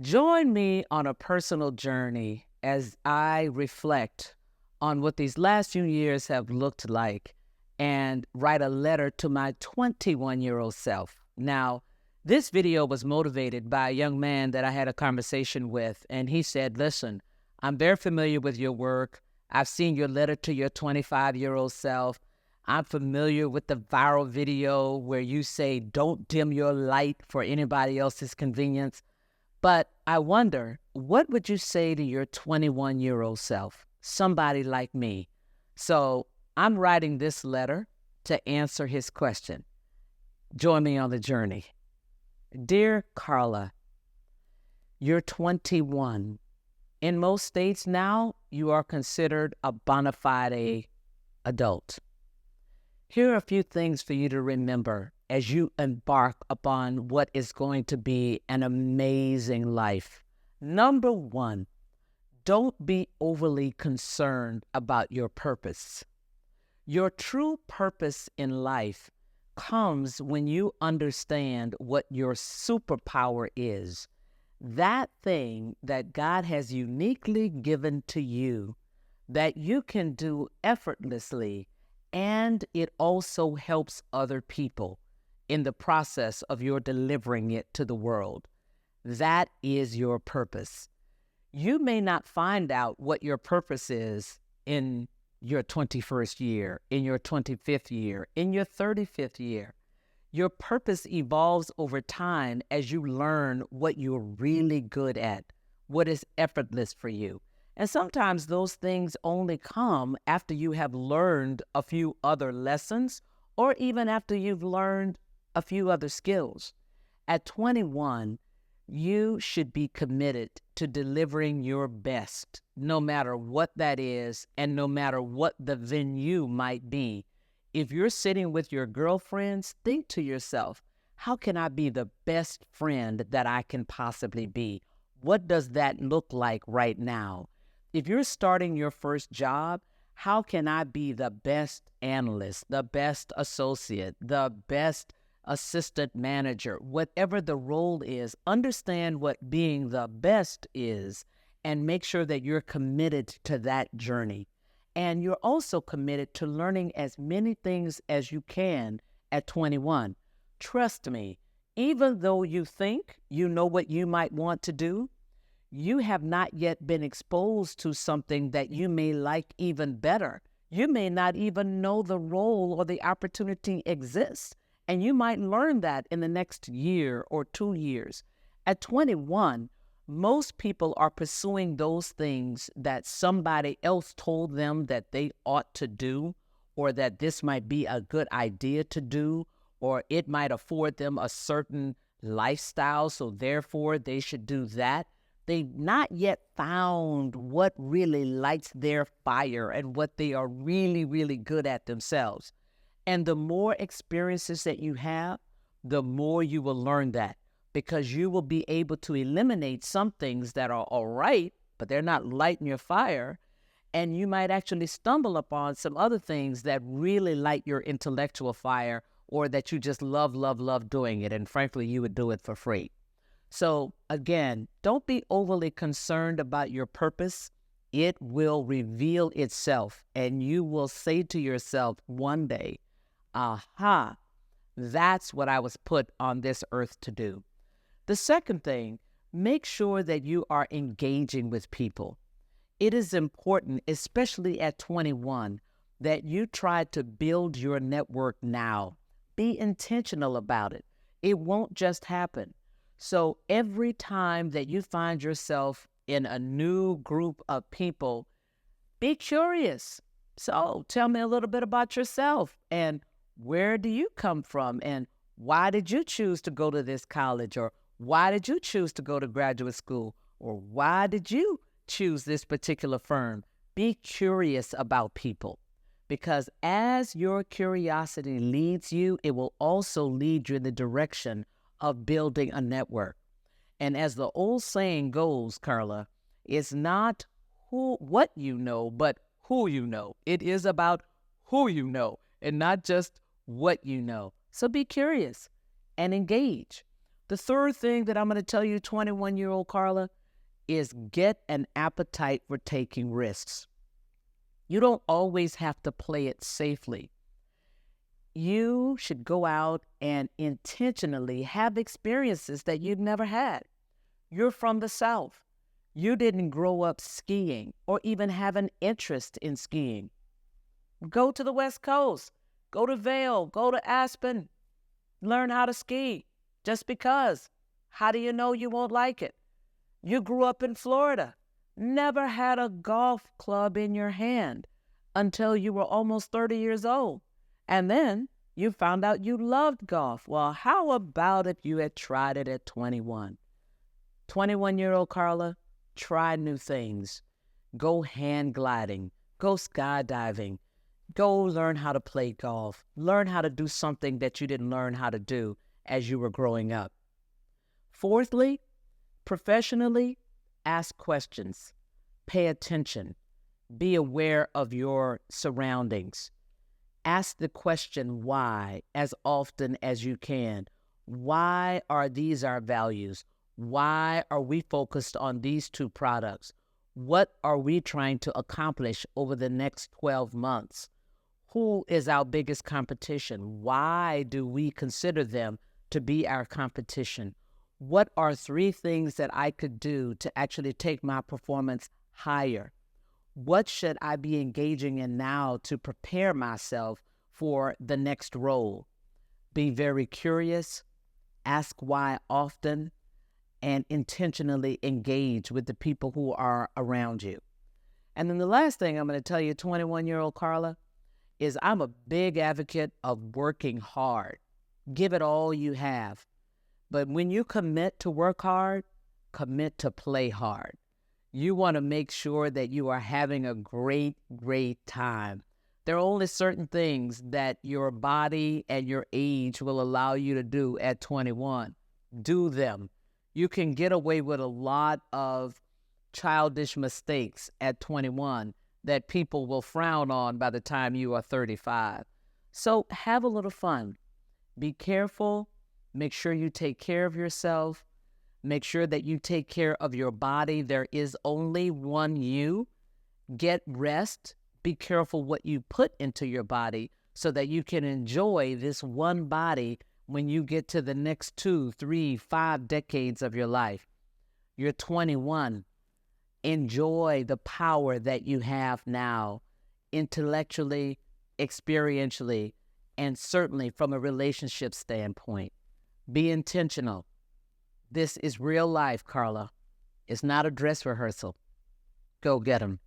Join me on a personal journey as I reflect on what these last few years have looked like and write a letter to my 21-year-old self. Now, this video was motivated by a young man that I had a conversation with, and he said, listen, I'm very familiar with your work. I've seen your letter to your 25-year-old self. I'm familiar with the viral video where you say, don't dim your light for anybody else's convenience. But I wonder, what would you say to your 21-year-old self, somebody like me? So I'm writing this letter to answer his question. Join me on the journey. Dear Carla, you're 21. In most states now, you are considered a bona fide adult. Here are a few things for you to remember as you embark upon what is going to be an amazing life. Number one, don't be overly concerned about your purpose. Your true purpose in life comes when you understand what your superpower is. That thing that God has uniquely given to you that you can do effortlessly, and it also helps other people in the process of your delivering it to the world. That is your purpose. You may not find out what your purpose is in your 21st year, in your 25th year, in your 35th year. Your purpose evolves over time as you learn what you're really good at, what is effortless for you. And sometimes those things only come after you have learned a few other lessons or even after you've learned a few other skills. At 21, you should be committed to delivering your best, no matter what that is and no matter what the venue might be. If you're sitting with your girlfriends, think to yourself, how can I be the best friend that I can possibly be? What does that look like right now? If you're starting your first job, how can I be the best analyst, the best associate, the best assistant manager? Whatever the role is, understand what being the best is and make sure that you're committed to that journey. And you're also committed to learning as many things as you can at 21. Trust me, even though you think you know what you might want to do, you have not yet been exposed to something that you may like even better. You may not even know the role or the opportunity exists, and you might learn that in the next year or 2 years. At 21, most people are pursuing those things that somebody else told them that they ought to do, or that this might be a good idea to do, or it might afford them a certain lifestyle, so therefore they should do that. They've not yet found what really lights their fire and what they are really, really good at themselves. And the more experiences that you have, the more you will learn that, because you will be able to eliminate some things that are all right, but they're not lighting your fire. And you might actually stumble upon some other things that really light your intellectual fire, or that you just love, love, love doing it. And frankly, you would do it for free. So again, don't be overly concerned about your purpose. It will reveal itself, and you will say to yourself one day, aha, that's what I was put on this earth to do. The second thing, make sure that you are engaging with people. It is important, especially at 21, that you try to build your network now. Be intentional about it. It won't just happen. So every time that you find yourself in a new group of people, be curious. So tell me a little bit about yourself, and where do you come from, and why did you choose to go to this college, or why did you choose to go to graduate school, or why did you choose this particular firm? Be curious about people, because as your curiosity leads you, it will also lead you in the direction of building a network. And as the old saying goes, Carla, it's not what you know, but who you know. It is about who you know and not just what you know. So be curious and engage. The third thing that I'm going to tell you, 21-year-old Carla, is get an appetite for taking risks. You don't always have to play it safely. You should go out and intentionally have experiences that you've never had. You're from the South. You didn't grow up skiing or even have an interest in skiing. Go to the West Coast. Go to Vail. Go to Aspen. Learn how to ski. Just because. How do you know you won't like it? You grew up in Florida. Never had a golf club in your hand until you were almost 30 years old. And then you found out you loved golf. Well, how about if you had tried it at 21? 21-year-old Carla, try new things. Go hand gliding. Go skydiving. Go learn how to play golf. Learn how to do something that you didn't learn how to do as you were growing up. Fourthly, professionally, ask questions. Pay attention. Be aware of your surroundings. Ask the question why as often as you can. Why are these our values? Why are we focused on these two products? What are we trying to accomplish over the next 12 months? Who is our biggest competition? Why do we consider them to be our competition? What are 3 things that I could do to actually take my performance higher? What should I be engaging in now to prepare myself for the next role? Be very curious, ask why often, and intentionally engage with the people who are around you. And then the last thing I'm going to tell you, 21-year-old Carla, is I'm a big advocate of working hard. Give it all you have. But when you commit to work hard, commit to play hard. You want to make sure that you are having a great, great time. There are only certain things that your body and your age will allow you to do at 21. Do them. You can get away with a lot of childish mistakes at 21 that people will frown on by the time you are 35. So have a little fun. Be careful. Make sure you take care of yourself. Make sure that you take care of your body. There is only one you. Get rest. Be careful what you put into your body so that you can enjoy this one body when you get to the next 2, 3, 5 decades of your life. You're 21. Enjoy the power that you have now, intellectually, experientially, and certainly from a relationship standpoint. Be intentional. This is real life, Carla. It's not a dress rehearsal. Go get 'em.